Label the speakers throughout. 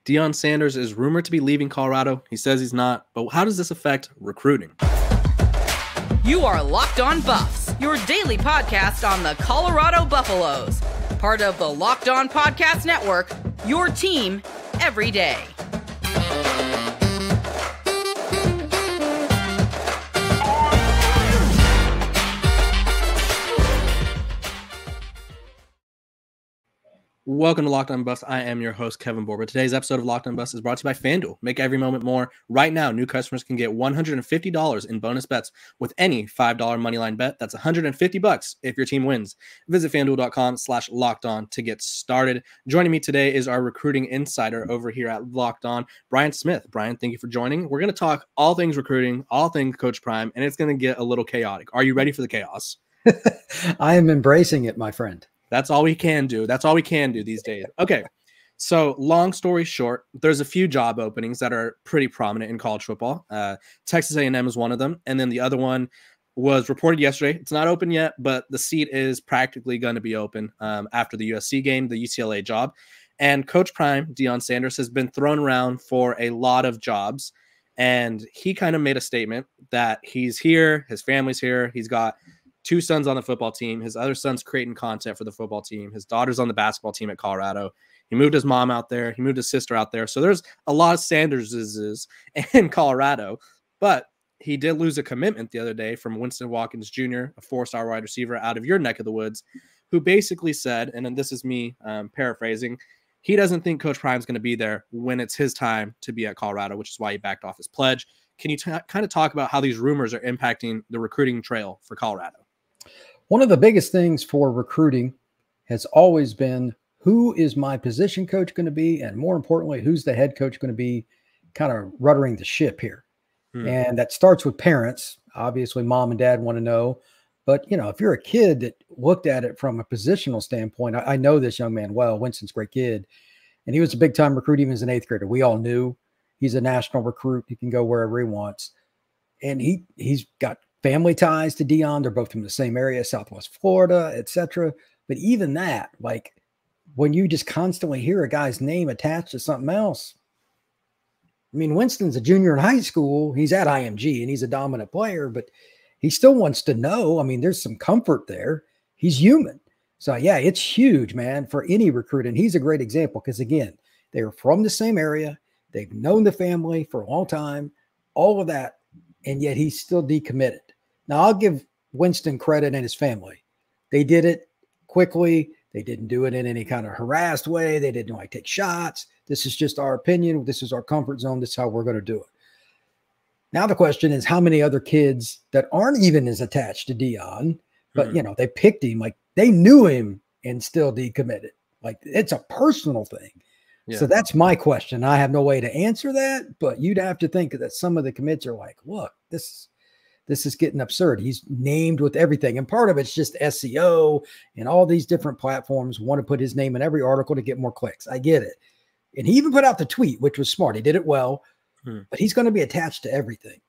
Speaker 1: Deion Sanders is rumored to be leaving Colorado. He says he's not, but how does this affect recruiting?
Speaker 2: You are Locked On Buffs, your daily podcast on the Colorado Buffaloes. Part of the Locked On Podcast Network, your team every day.
Speaker 1: Welcome to Locked On Buffs. I am your host, Kevin Borba. Today's episode of Locked On Buffs is brought to you by FanDuel. Make every moment more. Right now, new customers can get $150 in bonus bets with any $5 moneyline bet. That's $150 if your team wins. Visit FanDuel.com/LockedOn to get started. Joining me today is our recruiting insider over here at Locked On, Brian Smith. Brian, thank you for joining. We're going to talk all things recruiting, all things Coach Prime, and it's going to get a little chaotic. Are you ready for the chaos?
Speaker 3: I am embracing it, my friend.
Speaker 1: That's all we can do. That's all we can do these days. Okay. So long story short, there's a few job openings that are pretty prominent in college football. Texas A&M is one of them. And then the other one was reported yesterday. It's not open yet, but the seat is practically going to be open after the USC game, the UCLA job. And Coach Prime, Deion Sanders, has been thrown around for a lot of jobs. And he kind of made a statement that he's here, his family's here, he's got 2 sons on the football team. His other son's creating content for the football team. His daughter's on the basketball team at Colorado. He moved his mom out there. He moved his sister out there. So there's a lot of Sanderses in Colorado. But he did lose a commitment the other day from Winston Watkins Jr., a 4-star wide receiver out of your neck of the woods, who basically said, and then this is me paraphrasing, he doesn't think Coach Prime's going to be there when it's his time to be at Colorado, which is why he backed off his pledge. Can you kind of talk about how these rumors are impacting the recruiting trail for Colorado?
Speaker 3: One of the biggest things for recruiting has always been, who is my position coach going to be? And more importantly, who's the head coach going to be, kind of ruddering the ship here? And that starts with parents. Obviously, mom and dad want to know. But, you know, if you're a kid that looked at it from a positional standpoint, I know this young man well. Winston's a great kid. And he was a big-time recruit even as an 8th grader. We all knew he's a national recruit. He can go wherever he wants. And he's got family ties to Deion. They're both from the same area, Southwest Florida, etc. But even that, like, when you just constantly hear a guy's name attached to something else, I mean, Winston's a junior in high school. He's at IMG and he's a dominant player, but he still wants to know. I mean, there's some comfort there. He's human. So yeah, it's huge, man, for any recruit. And he's a great example because, again, they are from the same area. They've known the family for a long time, all of that. And yet he's still decommitted. Now, I'll give Winston credit and his family. They did it quickly. They didn't do it in any kind of harassed way. They didn't like take shots. This is just our opinion. This is our comfort zone. This is how we're going to do it. Now, the question is, how many other kids that aren't even as attached to Deion, but, you know, they picked him, like they knew him and still decommitted? Like, it's a personal thing. Yeah. So that's my question. I have no way to answer that, but you'd have to think that some of the commits are like, look, this is getting absurd. He's named with everything. And part of it's just SEO, and all these different platforms want to put his name in every article to get more clicks. I get it. And he even put out the tweet, which was smart. He did it well, but he's going to be attached to everything.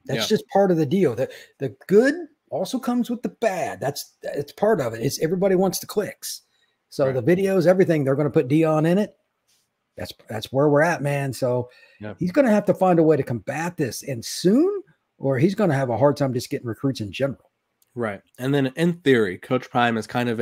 Speaker 3: That's just part of the deal. The good also comes with the bad. It's part of it. It's everybody wants the clicks. So the videos, everything, they're going to put Deion in it. That's where we're at, man. So he's going to have to find a way to combat this, and soon, or he's going to have a hard time just getting recruits in general. Right.
Speaker 1: And then in theory, Coach Prime is kind of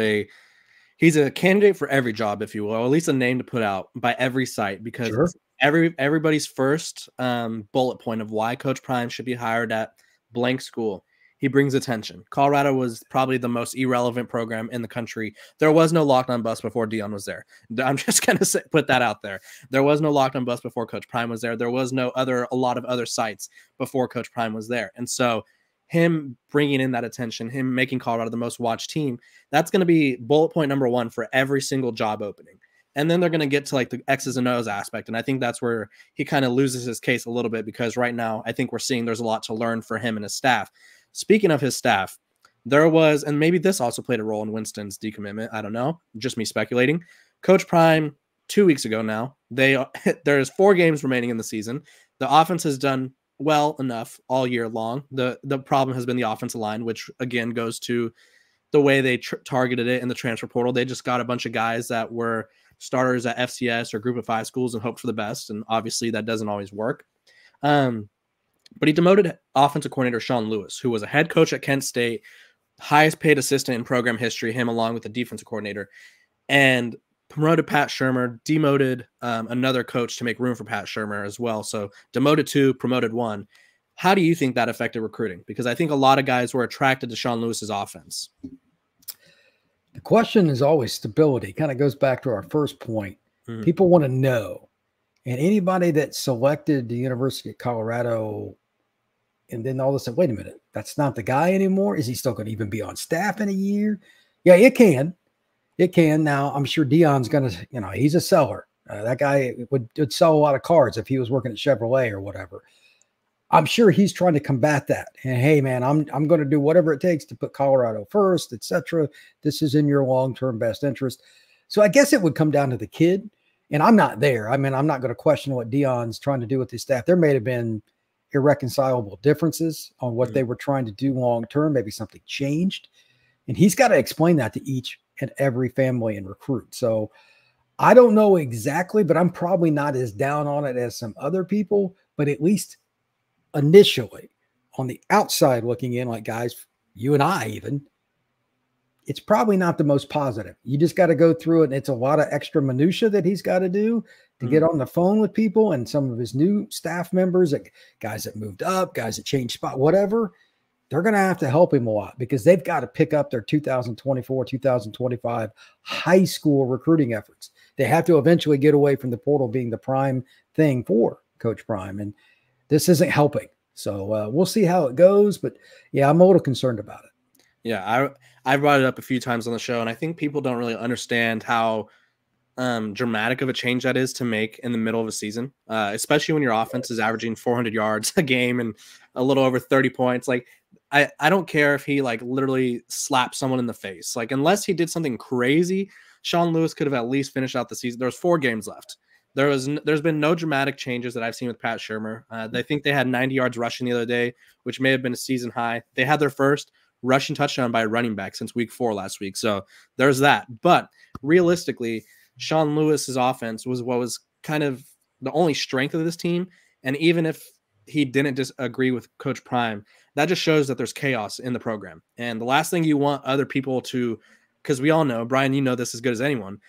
Speaker 1: he's a candidate for every job, if you will, or at least a name to put out by every site, because everybody's first bullet point of why Coach Prime should be hired at blank school. He brings attention. Colorado was probably the most irrelevant program in the country. There was no Locked On Bus before Deion was there. I'm just going to put that out there. There was no Locked On Bus before Coach Prime was there. There was a lot of other sites before Coach Prime was there. And so him bringing in that attention, him making Colorado the most watched team, that's going to be bullet point number 1 for every single job opening. And then they're going to get to like the X's and O's aspect. And I think that's where he kind of loses his case a little bit, because right now I think we're seeing there's a lot to learn for him and his staff. Speaking of his staff, there was, and maybe this also played a role in Winston's decommitment, I don't know, just me speculating. Coach Prime, 2 weeks ago now, there's 4 games remaining in the season. The offense has done well enough all year long. The problem has been the offensive line, which again goes to the way they targeted it in the transfer portal. They just got a bunch of guys that were starters at FCS or group of 5 schools and hoped for the best. And obviously that doesn't always work. But he demoted offensive coordinator Sean Lewis, who was a head coach at Kent State, highest paid assistant in program history, him along with the defensive coordinator, and promoted Pat Shurmur, demoted another coach to make room for Pat Shurmur as well. So demoted 2, promoted 1. How do you think that affected recruiting? Because I think a lot of guys were attracted to Sean Lewis's offense.
Speaker 3: The question is always stability. Kind of goes back to our first point. People want to know. And anybody that selected the University of Colorado and then all of a sudden, wait a minute, that's not the guy anymore. Is he still going to even be on staff in a year? Yeah, it can. It can. Now, I'm sure Deion's going to, he's a seller. That guy would sell a lot of cards if he was working at Chevrolet or whatever. I'm sure he's trying to combat that. And hey, man, I'm going to do whatever it takes to put Colorado first, etc. This is in your long-term best interest. So I guess it would come down to the kid. And I'm not there. I mean, I'm not going to question what Deion's trying to do with his staff. There may have been irreconcilable differences on what they were trying to do long-term. Maybe something changed. And he's got to explain that to each and every family and recruit. So I don't know exactly, but I'm probably not as down on it as some other people, but at least initially on the outside looking in, like guys, you and I even, it's probably not the most positive. You just got to go through it. And it's a lot of extra minutia that he's got to do to get on the phone with people and some of his new staff members, like guys that moved up, guys that changed spot, whatever. They're going to have to help him a lot because they've got to pick up their 2024, 2025 high school recruiting efforts. They have to eventually get away from the portal being the prime thing for Coach Prime. And this isn't helping. So we'll see how it goes. But yeah, I'm a little concerned about it.
Speaker 1: Yeah, I brought it up a few times on the show, and I think people don't really understand how dramatic of a change that is to make in the middle of a season, especially when your offense is averaging 400 yards a game and a little over 30 points. Like, I don't care if he like literally slapped someone in the face. Like, unless he did something crazy, Sean Lewis could have at least finished out the season. There's 4 games left. There's been no dramatic changes that I've seen with Pat Shurmur. They think they had 90 yards rushing the other day, which may have been a season high. They had their first rushing touchdown by a running back since week 4 last week. So there's that. But realistically, Sean Lewis's offense was what was kind of the only strength of this team. And even if he didn't disagree with Coach Prime, that just shows that there's chaos in the program. And the last thing you want other people to, because we all know, Brian, you know this as good as anyone.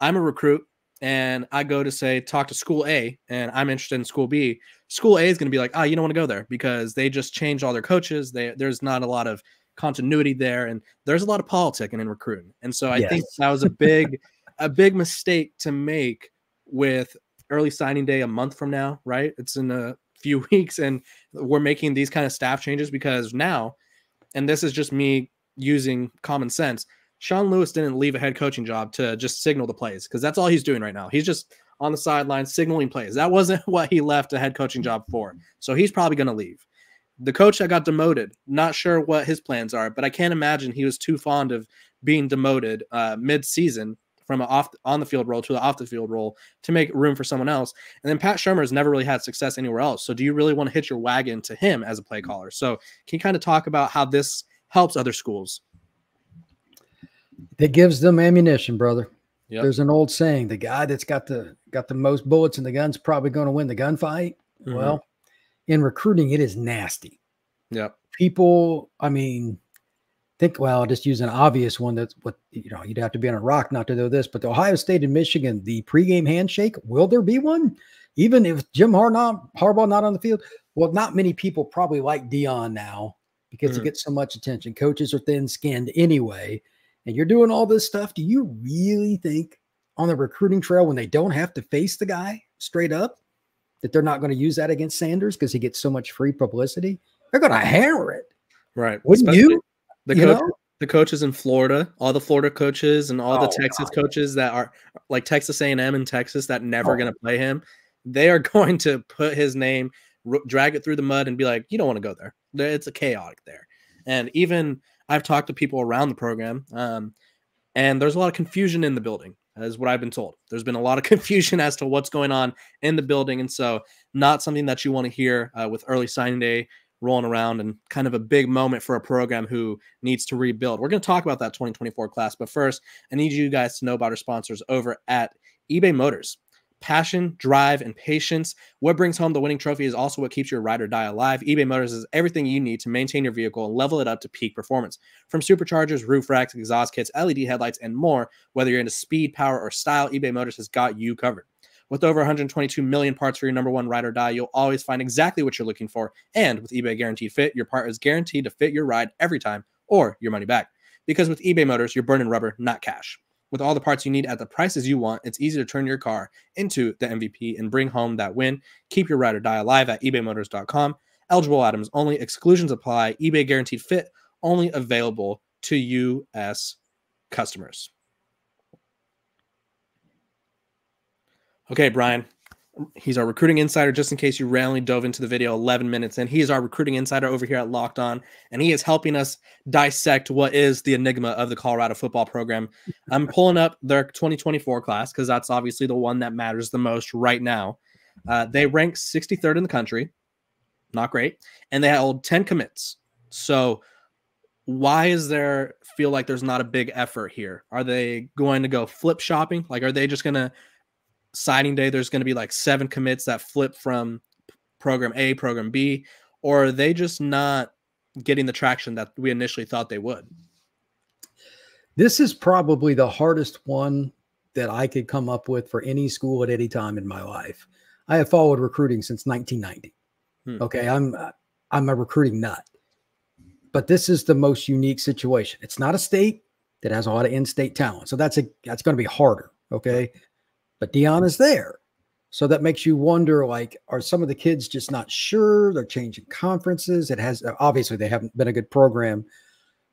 Speaker 1: I'm a recruit and I go to say, talk to school A and I'm interested in school B. School A is going to be like, you don't want to go there because they just changed all their coaches. There's not a lot of continuity there. And there's a lot of politicking in recruiting. And so I think that was a big mistake to make with early signing day a month from now, right? It's in a few weeks and we're making these kind of staff changes because now, and this is just me using common sense, Sean Lewis didn't leave a head coaching job to just signal the plays because that's all he's doing right now. He's just on the sideline signaling plays. That wasn't what he left a head coaching job for. So he's probably going to leave. The coach that got demoted, not sure what his plans are, but I can't imagine he was too fond of being demoted mid-season from an on the field role to the off the field role to make room for someone else. And then Pat Shurmur has never really had success anywhere else. So do you really want to hitch your wagon to him as a play caller? So can you kind of talk about how this helps other schools?
Speaker 3: It gives them ammunition, brother.
Speaker 1: Yep.
Speaker 3: There's an old saying, the guy that's got the most bullets in the gun's probably going to win the gunfight. Mm-hmm. Well, in recruiting, it is nasty.
Speaker 1: Yep.
Speaker 3: People, I mean, I'll just use an obvious one. That's what, you'd have to be on a rock not to know this, but the Ohio State and Michigan, the pregame handshake, will there be one? Even if Jim Harbaugh not on the field? Well, not many people probably like Deion now because it gets so much attention. Coaches are thin-skinned anyway, and you're doing all this stuff. Do you really think on the recruiting trail when they don't have to face the guy straight up that they're not going to use that against Sanders because he gets so much free publicity? They're going to hammer it.
Speaker 1: Right.
Speaker 3: Wouldn't you?
Speaker 1: The coaches in Florida, all the Florida coaches and all the Texas coaches that are like Texas A&M in Texas that never going to play him, they are going to put his name, drag it through the mud and be like, you don't want to go there. It's a chaotic there. And even I've talked to people around the program and there's a lot of confusion in the building, is what I've been told. There's been a lot of confusion as to what's going on in the building. And so not something that you want to hear with early signing day rolling around and kind of a big moment for a program who needs to rebuild. We're going to talk about that 2024 class, but first I need you guys to know about our sponsors over at eBay Motors. Passion, drive, and patience. What brings home the winning trophy is also what keeps your ride or die alive. eBay Motors is everything you need to maintain your vehicle and level it up to peak performance. From superchargers, roof racks, exhaust kits, LED headlights, and more, whether you're into speed, power, or style, eBay Motors has got you covered. With over 122 million parts for your number one ride or die, you'll always find exactly what you're looking for. And with eBay Guaranteed Fit, your part is guaranteed to fit your ride every time or your money back. Because with eBay Motors, you're burning rubber, not cash. With all the parts you need at the prices you want, it's easy to turn your car into the MVP and bring home that win. Keep your ride or die alive at ebaymotors.com. Eligible items only. Exclusions apply. eBay Guaranteed Fit only available to U.S. customers. Okay, Brian. He's our recruiting insider, just in case you randomly dove into the video 11 minutes in. He is our recruiting insider over here at Locked On, and he is helping us dissect what is the enigma of the Colorado football program. I'm pulling up their 2024 class because that's obviously the one that matters the most right now. They rank 63rd in the country. Not great. And they held 10 commits. So why is there feel like there's not a big effort here? Are they going to go flip shopping? Like, are they just going to signing day, there's going to be like 7 commits that flip from program A, program B, or are they just not getting the traction that we initially thought they would?
Speaker 3: This is probably the hardest one that I could come up with for any school at any time in my life. I have followed recruiting since 1990. Okay, I'm a recruiting nut. But this is the most unique situation. It's not a state that has a lot of in-state talent. So that's going to be harder, okay? But Deion is there. So that makes you wonder, like, are some of the kids just not sure? They're changing conferences. It has, obviously they haven't been a good program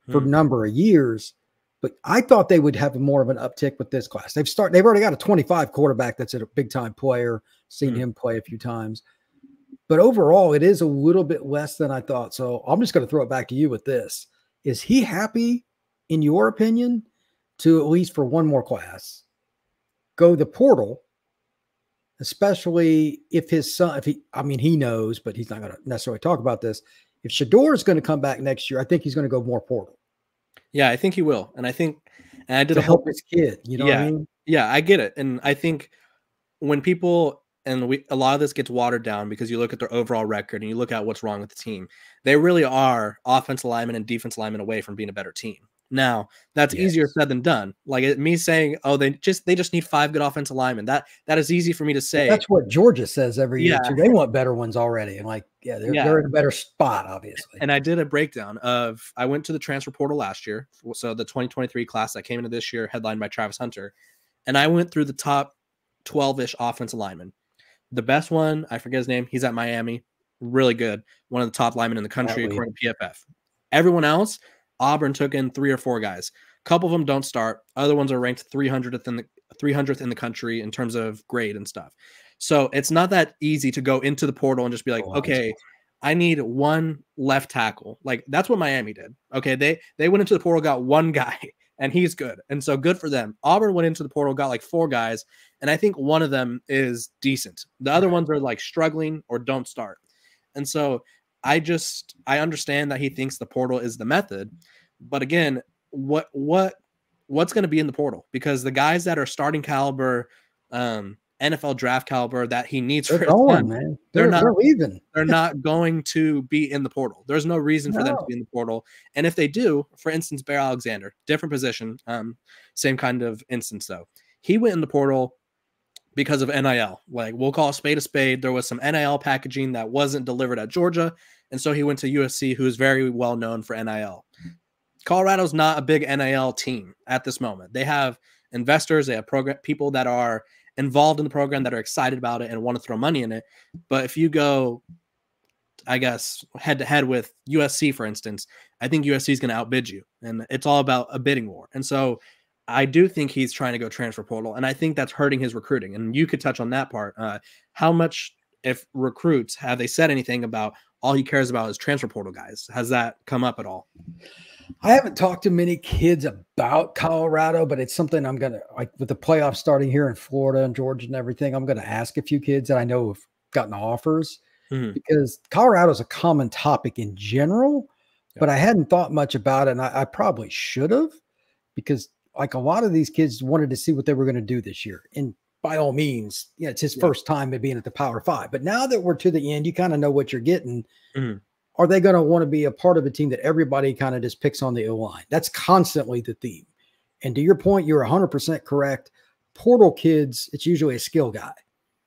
Speaker 3: for a number of years, but I thought they would have more of an uptick with this class. They've already got a 25 quarterback that's a big time player, seen him play a few times, but overall it is a little bit less than I thought. So I'm just going to throw it back to you with this. Is he happy, in your opinion, to at least for one more class go the portal, especially if his son, he knows, but he's not going to necessarily talk about this. If Shedeur is going to come back next year, I think he's going to go more portal.
Speaker 1: Yeah, I think he will. And I did
Speaker 3: to help his kid, you know what I mean?
Speaker 1: Yeah, I get it. And I think when people, a lot of this gets watered down because you look at their overall record and you look at what's wrong with the team. They really are offensive linemen and defensive linemen away from being a better team. Now, that's easier said than done. Like me saying, oh, they just need 5 good offensive linemen. That is easy for me to say.
Speaker 3: That's what Georgia says every year too. They want better ones already. And they're in a better spot, obviously.
Speaker 1: And I did a breakdown I went to the transfer portal last year. So the 2023 class that came into this year, headlined by Travis Hunter. And I went through the top 12-ish offensive linemen. The best one, I forget his name. He's at Miami. Really good. One of the top linemen in the country, according to PFF. Everyone else, Auburn took in 3 or 4 guys. A couple of them don't start. Other ones are ranked 300th in the country in terms of grade and stuff. So it's not that easy to go into the portal and just be like, okay, I need 1 left tackle. Like that's what Miami did. Okay, they went into the portal, got 1 guy, and he's good. And so good for them. Auburn went into the portal, got like 4 guys, and I think one of them is decent. The other ones are like struggling or don't start. And so I understand that he thinks the portal is the method, but again, what's going to be in the portal? Because the guys that are starting caliber, NFL draft caliber that he needs for his
Speaker 3: team, man. They're leaving.
Speaker 1: They're not going to be in the portal. There's no reason for them to be in the portal. And if they do, for instance, Bear Alexander, different position, same kind of instance though. He went in the portal because of NIL. Like we'll call a spade a spade. There was some NIL packaging that wasn't delivered at Georgia. And so he went to USC, who is very well known for NIL. Colorado's not a big NIL team at this moment. They have investors, they have people that are involved in the program that are excited about it and want to throw money in it. But if you go, I guess, head to head with USC, for instance, I think USC is going to outbid you. And it's all about a bidding war. And so I do think he's trying to go transfer portal. And I think that's hurting his recruiting. And you could touch on that part. How much, if recruits, have they said anything about all he cares about is transfer portal guys? Has that come up at all?
Speaker 3: I haven't talked to many kids about Colorado, but it's something I'm going to, like with the playoffs starting here in Florida and Georgia and everything, I'm going to ask a few kids that I know have gotten offers because Colorado is a common topic in general, but I hadn't thought much about it. And I probably should have, because like a lot of these kids wanted to see what they were going to do this year. And by all means, it's his first time being at the Power 5. But now that we're to the end, you kind of know what you're getting.
Speaker 1: Mm-hmm.
Speaker 3: Are they going to want to be a part of a team that everybody kind of just picks on the O-line? That's constantly the theme. And to your point, you're 100% correct. Portal kids, it's usually a skill guy.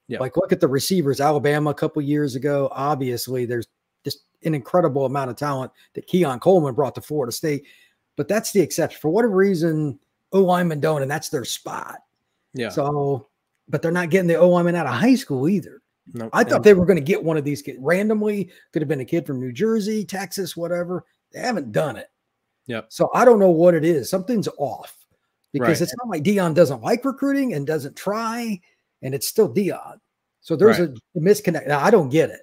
Speaker 1: Yeah.
Speaker 3: Like look at the receivers, Alabama a couple years ago. Obviously, there's just an incredible amount of talent that Keon Coleman brought to Florida State. But that's the exception. For whatever reason, O-linemen don't, and that's their spot.
Speaker 1: Yeah.
Speaker 3: So, but they're not getting the O-lineman out of high school either.
Speaker 1: No,
Speaker 3: I thought they were going to get one of these kids randomly. Could have been a kid from New Jersey, Texas, whatever. They haven't done it.
Speaker 1: Yep.
Speaker 3: So I don't know what it is. Something's off because it's not like Deion doesn't like recruiting and doesn't try, and it's still Deion. So there's a misconnect. Now, I don't get it.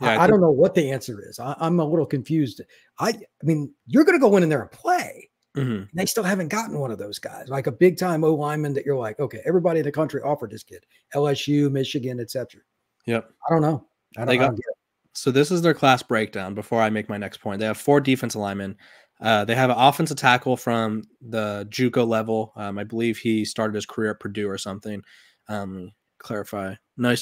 Speaker 3: I don't know what the answer is. I'm a little confused. I mean, you're going to go in there and play.
Speaker 1: Mm-hmm.
Speaker 3: They still haven't gotten one of those guys, like a big time O lineman that you're like, okay, everybody in the country offered this kid, LSU, Michigan, etc.
Speaker 1: Yep.
Speaker 3: I don't know. I don't get it.
Speaker 1: So this is their class breakdown before I make my next point. They have 4 defensive linemen. They have an offensive tackle from the JUCO level. I believe he started his career at Purdue or something. Clarify. No,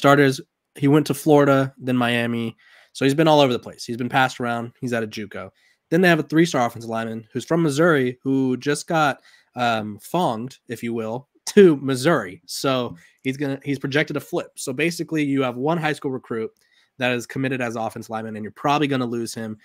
Speaker 1: he went to Florida, then Miami. So he's been all over the place. He's been passed around. He's at a JUCO. Then they have a 3-star offensive lineman who's from Missouri who just got fonged, if you will, to Missouri. So he's projected to flip. So basically you have one high school recruit that is committed as offensive lineman, and you're probably going to lose him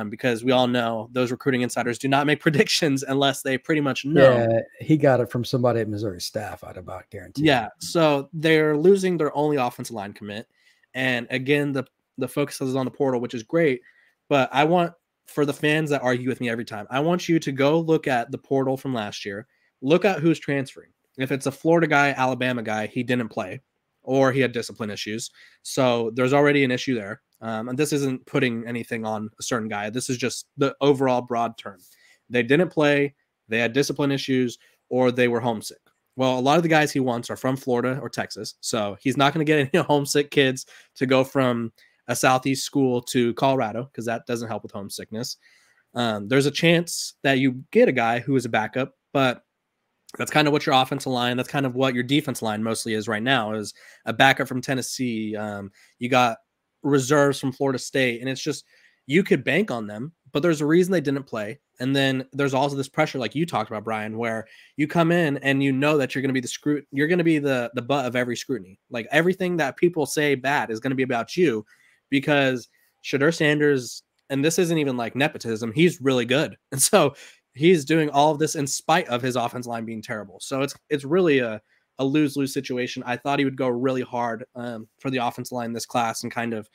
Speaker 1: because we all know those recruiting insiders do not make predictions unless they pretty much know.
Speaker 3: Yeah, he got it from somebody at Missouri staff, I'd about guarantee.
Speaker 1: Yeah, so they're losing their only offensive line commit. And again, the focus is on the portal, which is great. But I want, for the fans that argue with me every time, I want you to go look at the portal from last year. Look at who's transferring. If it's a Florida guy, Alabama guy, he didn't play, or he had discipline issues. So there's already an issue there. And this isn't putting anything on a certain guy. This is just the overall broad term. They didn't play, they had discipline issues, or they were homesick. Well, a lot of the guys he wants are from Florida or Texas. So he's not going to get any homesick kids to go from a Southeast school to Colorado because that doesn't help with homesickness. There's a chance that you get a guy who is a backup, but that's kind of what your offensive line, that's kind of what your defense line mostly is right now, is a backup from Tennessee. You got reserves from Florida State, and it's just, you could bank on them, but there's a reason they didn't play. And then there's also this pressure, like you talked about, Brian, where you come in and you know that you're going to be you're going to be the butt of every scrutiny. Like everything that people say bad is going to be about you, because Deion Sanders, and this isn't even like nepotism, he's really good. And so he's doing all of this in spite of his offense line being terrible. So it's really a lose-lose situation. I thought he would go really hard for the offense line this class and kind of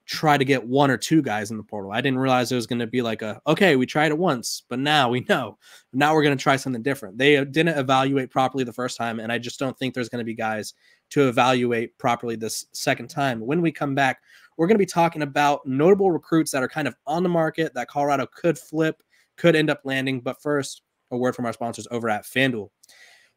Speaker 1: try to get 1 or 2 guys in the portal. I didn't realize it was going to be like okay, we tried it once, but now we know. Now we're going to try something different. They didn't evaluate properly the first time, and I just don't think there's going to be guys to evaluate properly this second time. When we come back, we're going to be talking about notable recruits that are kind of on the market that Colorado could flip, could end up landing. But first, a word from our sponsors over at FanDuel.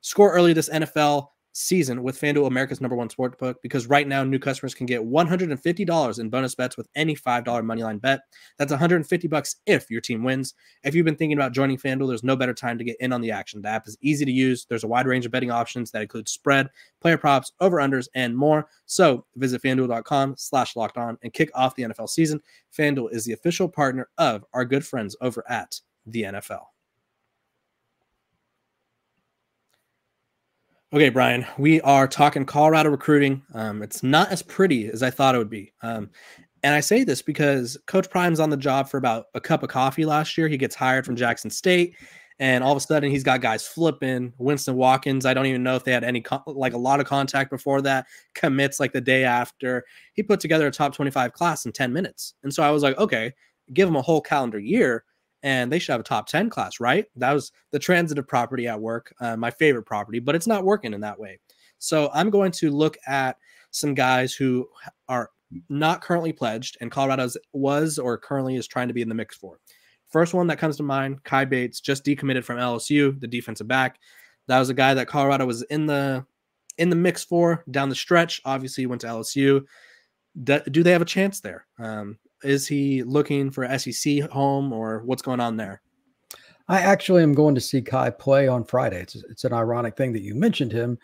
Speaker 1: Score early this NFL season with FanDuel, America's #1 sportbook, because right now new customers can get $150 in bonus bets with any $5 moneyline bet. That's $150 if your team wins. If you've been thinking about joining FanDuel, there's no better time to get in on the action. The app is easy to use. There's a wide range of betting options that include spread, player props, over-unders, and more. So visit FanDuel.com/lockedon and kick off the NFL season. FanDuel is the official partner of our good friends over at the NFL. Okay, Brian, we are talking Colorado recruiting. It's not as pretty as I thought it would be. And I say this because Coach Prime's on the job for about a cup of coffee last year. He gets hired from Jackson State, and all of a sudden he's got guys flipping. Winston Watkins, I don't even know if they had any a lot of contact before that. Commits like the day after. He put together a top 25 class in 10 minutes. And so I was like, okay, give him a whole calendar year, and they should have a top 10 class, right? That was the transitive property at work, my favorite property, but it's not working in that way. So I'm going to look at some guys who are not currently pledged and Colorado's was or currently is trying to be in the mix for. First one that comes to mind, Kai Bates, just decommitted from LSU, the defensive back. That was a guy that Colorado was in the mix for down the stretch. Obviously, he went to LSU. Do they have a chance there? Is he looking for SEC home, or what's going on there?
Speaker 3: I actually am going to see Kai play on Friday. It's an ironic thing that you mentioned him.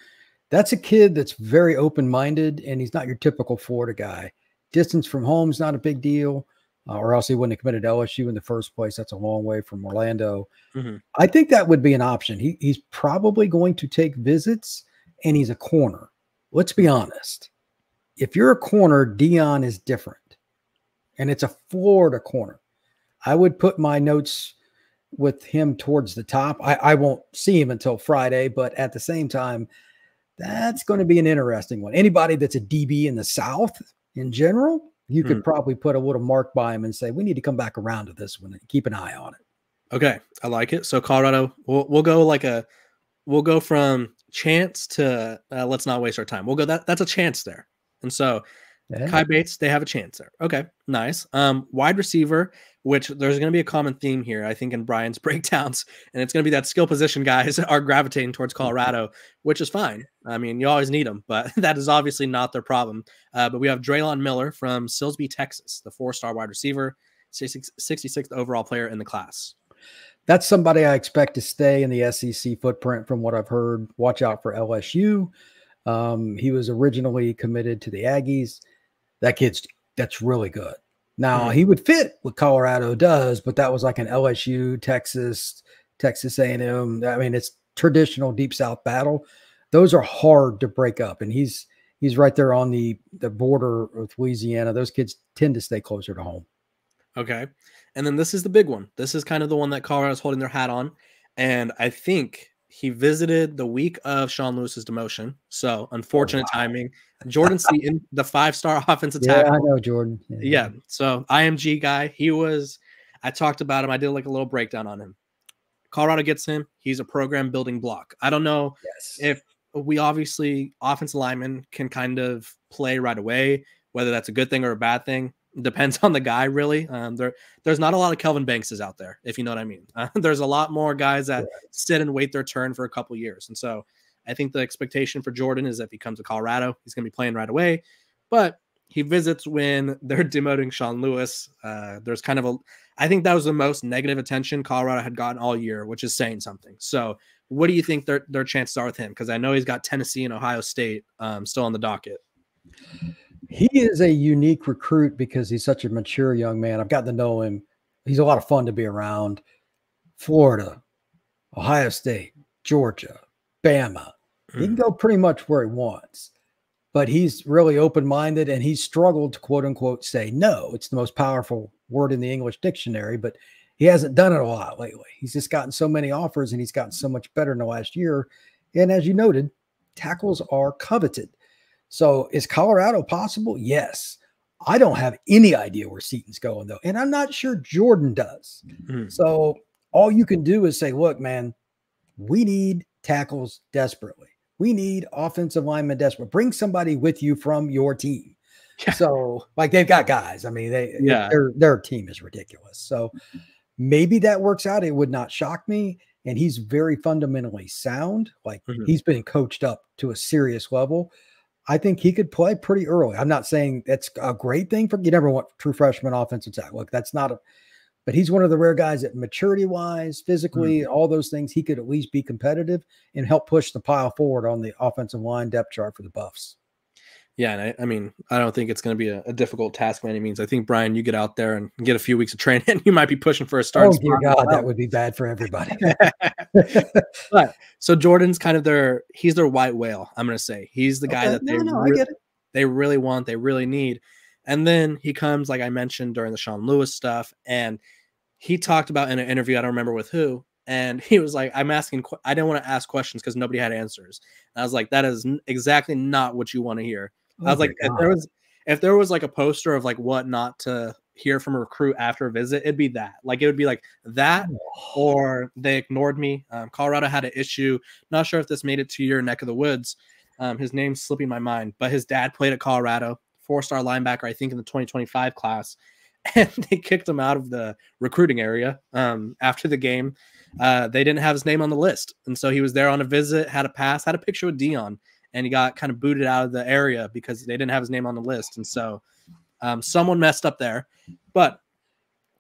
Speaker 3: That's a kid that's very open-minded, and he's not your typical Florida guy. Distance from home is not a big deal, or else he wouldn't have committed to LSU in the first place. That's a long way from Orlando.
Speaker 1: Mm-hmm.
Speaker 3: I think that would be an option. He's probably going to take visits, and he's a corner. Let's be honest. If you're a corner, Deion is different, and it's a Florida corner. I would put my notes with him towards the top. I won't see him until Friday, but at the same time, that's going to be an interesting one. Anybody that's a DB in the South in general, you could probably put a little mark by him and say, we need to come back around to this one and keep an eye on it.
Speaker 1: Okay. I like it. So Colorado, we'll go from chance to let's not waste our time. We'll go that's a chance there. And so Kai Bates, they have a chance there. Okay, nice. Wide receiver, which there's going to be a common theme here, I think, in Brian's breakdowns, and it's going to be that skill position guys are gravitating towards Colorado, which is fine. I mean, you always need them, but that is obviously not their problem. But we have Draylon Miller from Silsbee, Texas, the 4-star wide receiver, 66th overall player in the class.
Speaker 3: That's somebody I expect to stay in the SEC footprint from what I've heard. Watch out for LSU. He was originally committed to the Aggies. That's really good. Now he would fit what Colorado does, but that was like an LSU, Texas A&M. I mean, it's traditional Deep South battle. Those are hard to break up, and he's right there on the border with Louisiana. Those kids tend to stay closer to home.
Speaker 1: Okay, and then this is the big one. This is kind of the one that Colorado's holding their hat on, and I think he visited the week of Sean Lewis's demotion. So unfortunate timing. Jordan Seaton, the 5-star offensive tackle.
Speaker 3: Yeah, I know Jordan.
Speaker 1: Yeah. So IMG guy, I talked about him. I did like a little breakdown on him. Colorado gets him. He's a program building block. I don't know if we obviously offensive linemen can kind of play right away, whether that's a good thing or a bad thing. Depends on the guy, really. There's not a lot of Kelvin Bankses out there, if you know what I mean. There's a lot more guys that sit and wait their turn for a couple years. And so I think the expectation for Jordan is if he comes to Colorado, he's going to be playing right away. But he visits when they're demoting Sean Lewis. There's kind of I think that was the most negative attention Colorado had gotten all year, which is saying something. So what do you think their chances are with him? Because I know he's got Tennessee and Ohio State still on the docket.
Speaker 3: He is a unique recruit because he's such a mature young man. I've gotten to know him. He's a lot of fun to be around. Florida, Ohio State, Georgia, Bama. He can go pretty much where he wants, but he's really open-minded, and he's struggled to quote unquote say no. It's the most powerful word in the English dictionary, but he hasn't done it a lot lately. He's just gotten so many offers, and he's gotten so much better in the last year. And as you noted, tackles are coveted. So is Colorado possible? Yes. I don't have any idea where Seaton's going, though. And I'm not sure Jordan does. So all you can do is say, look, man, we need tackles desperately. We need offensive linemen desperately. Bring somebody with you from your team. Yeah. So, like, they've got guys. I mean, their team is ridiculous. So maybe that works out. It would not shock me. And he's very fundamentally sound. Like, he's been coached up to a serious level. I think he could play pretty early. I'm not saying that's a great thing you never want true freshman offensive tackle. Look, that's not but he's one of the rare guys that maturity wise, physically, all those things, he could at least be competitive and help push the pile forward on the offensive line depth chart for the Buffs.
Speaker 1: Yeah. And I mean, I don't think it's going to be a difficult task by any means. I think, Brian, you get out there and get a few weeks of training, and you might be pushing for a start.
Speaker 3: Oh, dear God, that would be bad for everybody.
Speaker 1: But so Jordan's kind of he's their white whale, I'm going to say. He's the guy that
Speaker 3: I get it.
Speaker 1: They really want, they really need. And then he comes, like I mentioned, during the Sean Lewis stuff, and he talked about in an interview, I don't remember with who, and he was like, I didn't want to ask questions because nobody had answers. And I was like, that is exactly not what you want to hear. I was like, if there was like a poster of like what not to hear from a recruit after a visit, it'd be that. Like, it would be like that, or they ignored me. Colorado had an issue. Not sure if this made it to your neck of the woods. His name's slipping my mind, but his dad played at Colorado, 4-star linebacker, I think in the 2025 class. And they kicked him out of the recruiting area after the game. They didn't have his name on the list. And so he was there on a visit, had a pass, had a picture with Deion, and he got kind of booted out of the area because they didn't have his name on the list. And so someone messed up there. But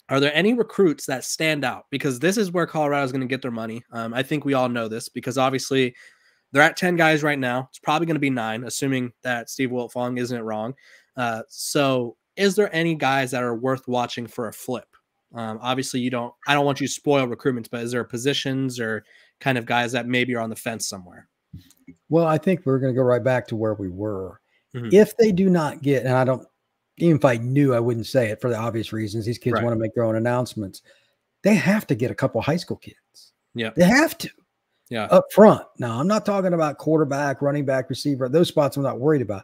Speaker 1: are there any recruits that stand out? Because this is where Colorado is going to get their money. I think we all know this because obviously They're at 10 guys right now. It's probably going to be 9, assuming that Steve Wiltfong isn't wrong. So is there any guys that are worth watching for a flip? Obviously, I don't want you to spoil recruitments, but is there positions or kind of guys that maybe are on the fence somewhere?
Speaker 3: Well, I think we're going to go right back to where we were. If they do not get, and I don't, even if I knew, I wouldn't say it for the obvious reasons. These kids want to make their own announcements. They have to get a couple high school kids.
Speaker 1: Yeah.
Speaker 3: They have to.
Speaker 1: Yeah.
Speaker 3: Up front. Now, I'm not talking about quarterback, running back, receiver. Those spots I'm not worried about.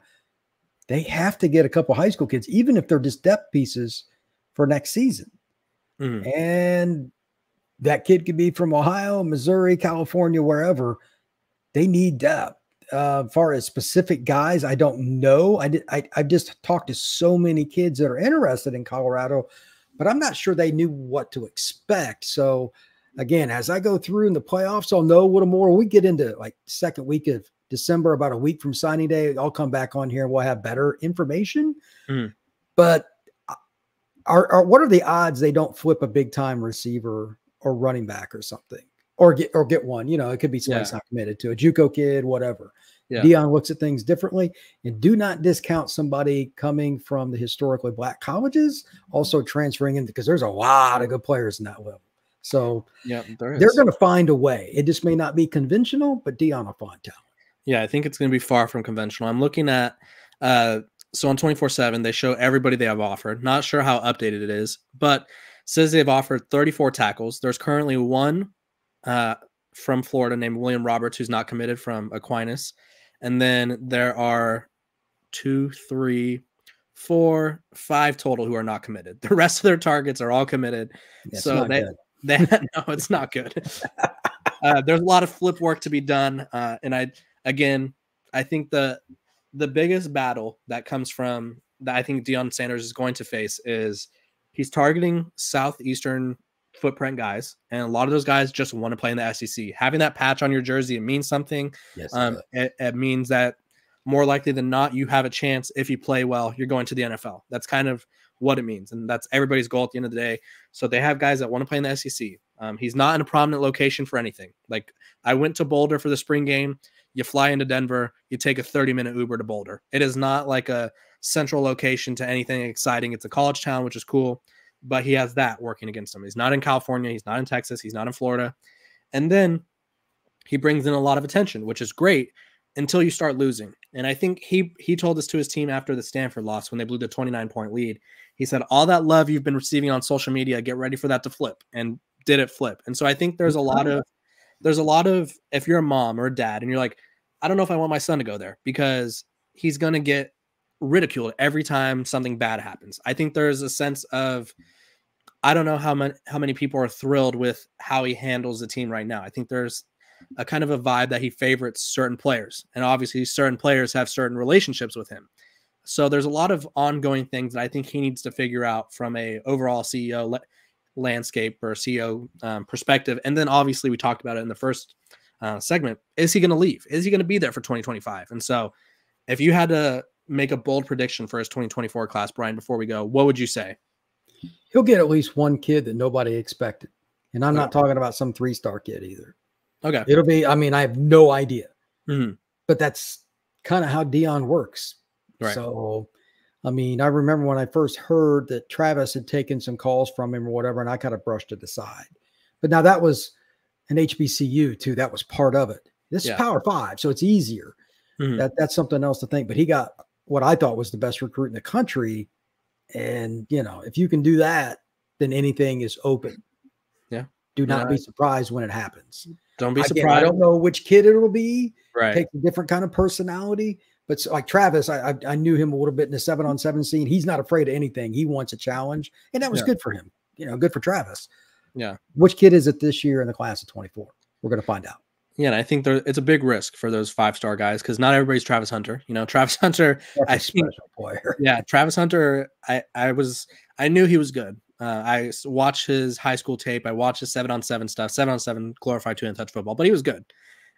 Speaker 3: They have to get a couple high school kids, even if they're just depth pieces for next season. And that kid could be from Ohio, Missouri, California, wherever. They need depth. As far as specific guys, I don't know. I've just talked to so many kids that are interested in Colorado, but I'm not sure they knew what to expect. So, again, as I go through in the playoffs, I'll know a little more. We get into like second week of December, about a week from signing day. I'll come back on here and we'll have better information. But what are the odds they don't flip a big time receiver or running back or something, or get one? You know, it could be somebody's not committed to a JUCO kid, whatever. Deion looks at things differently, and do not discount somebody coming from the historically black colleges also transferring in, because there's a lot of good players in that level. So they're going to find a way. It just may not be conventional, but Deion will find talent.
Speaker 1: Yeah, I think it's going to be far from conventional. I'm looking at so on 24/7, they show everybody they have offered. Not sure how updated it is, but says they've offered 34 tackles. There's currently one from Florida named William Roberts who's not committed from Aquinas. And then there are 2, 3, 4, 5 total who are not committed. The rest of their targets are all committed. So no, it's not good. There's a lot of flip work to be done. And I think the biggest battle that comes from that I think Deion Sanders is going to face is he's targeting Southeastern footprint guys, and a lot of those guys just want to play in the SEC. Having that patch on your jersey, it means something.
Speaker 3: Yes,
Speaker 1: it means that more likely than not, you have a chance if you play well, you're going to the NFL. That's kind of what it means, and that's everybody's goal at the end of the day. So they have guys that want to play in the SEC. He's not in a prominent location for anything. Like, I went to Boulder for the spring game. You fly into Denver, you take a 30-minute Uber to Boulder. It is not like a central location to anything exciting. It's a college town, which is cool, but he has that working against him. He's not in California. He's not in Texas. He's not in Florida. And then he brings in a lot of attention, which is great until you start losing. And I think he told this to his team after the Stanford loss when they blew the 29-point lead. He said, all that love you've been receiving on social media, get ready for that to flip, and did it flip. And so I think there's a lot of, if you're a mom or a dad and you're like, I don't know if I want my son to go there because he's going to get ridiculed every time something bad happens. I think there's a sense of, I don't know how many people are thrilled with how he handles the team right now. I think there's a kind of a vibe that he favorites certain players, and obviously certain players have certain relationships with him. So there's a lot of ongoing things that I think he needs to figure out from a overall CEO landscape or CEO perspective. And then obviously we talked about it in the first segment. Is he going to leave? Is he going to be there for 2025? And so if you had to make a bold prediction for his 2024 class, Brian, before we go, what would you say?
Speaker 3: He'll get at least one kid that nobody expected. And I'm not talking about some 3-star kid either.
Speaker 1: Okay.
Speaker 3: It'll be, I mean, I have no idea. But that's kind of how Deion works.
Speaker 1: Right.
Speaker 3: So, I mean, I remember when I first heard that Travis had taken some calls from him or whatever, and I kind of brushed it aside. But now that was an HBCU too. That was part of it. This is Power 5, so it's easier. That's something else to think. But he got what I thought was the best recruit in the country. And, you know, if you can do that, then anything is open.
Speaker 1: Yeah.
Speaker 3: Do not be surprised when it happens.
Speaker 1: Don't be surprised.
Speaker 3: I don't know which kid it will be.
Speaker 1: Right.
Speaker 3: Takes a different kind of personality. But like Travis, I knew him a little bit in the 7-on-7 scene. He's not afraid of anything. He wants a challenge. And that was good for him. You know, good for Travis.
Speaker 1: Yeah.
Speaker 3: Which kid is it this year in the class of 24? We're going to find out.
Speaker 1: Yeah, and I think it's a big risk for those 5-star guys because not everybody's Travis Hunter. You know, Travis Hunter,
Speaker 3: I think, special player.
Speaker 1: Yeah, Travis Hunter, I knew he was good. I watched his high school tape. I watched his 7-on-7 stuff, 7-on-7 glorified 2-and-touch football, but he was good.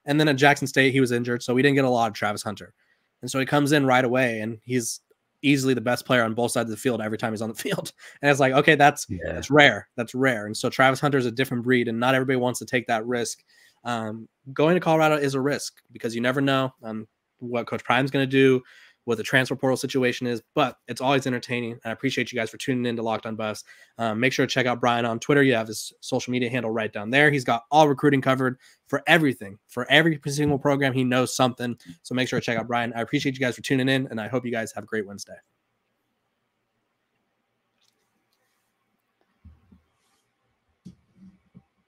Speaker 1: And then at Jackson State, he was injured, so we didn't get a lot of Travis Hunter. And so he comes in right away, and he's easily the best player on both sides of the field every time he's on the field. And it's like, okay, that's rare. That's rare. And so Travis Hunter is a different breed, and not everybody wants to take that risk Going to Colorado is a risk because you never know what Coach Prime's going to do, what the transfer portal situation is, but it's always entertaining. I appreciate you guys for tuning in to Locked on Buffs. Make sure to check out Brian on Twitter. You have his social media handle right down there. He's got all recruiting covered for everything, for every single program. He knows something. So make sure to check out Brian. I appreciate you guys for tuning in, and I hope you guys have a great Wednesday.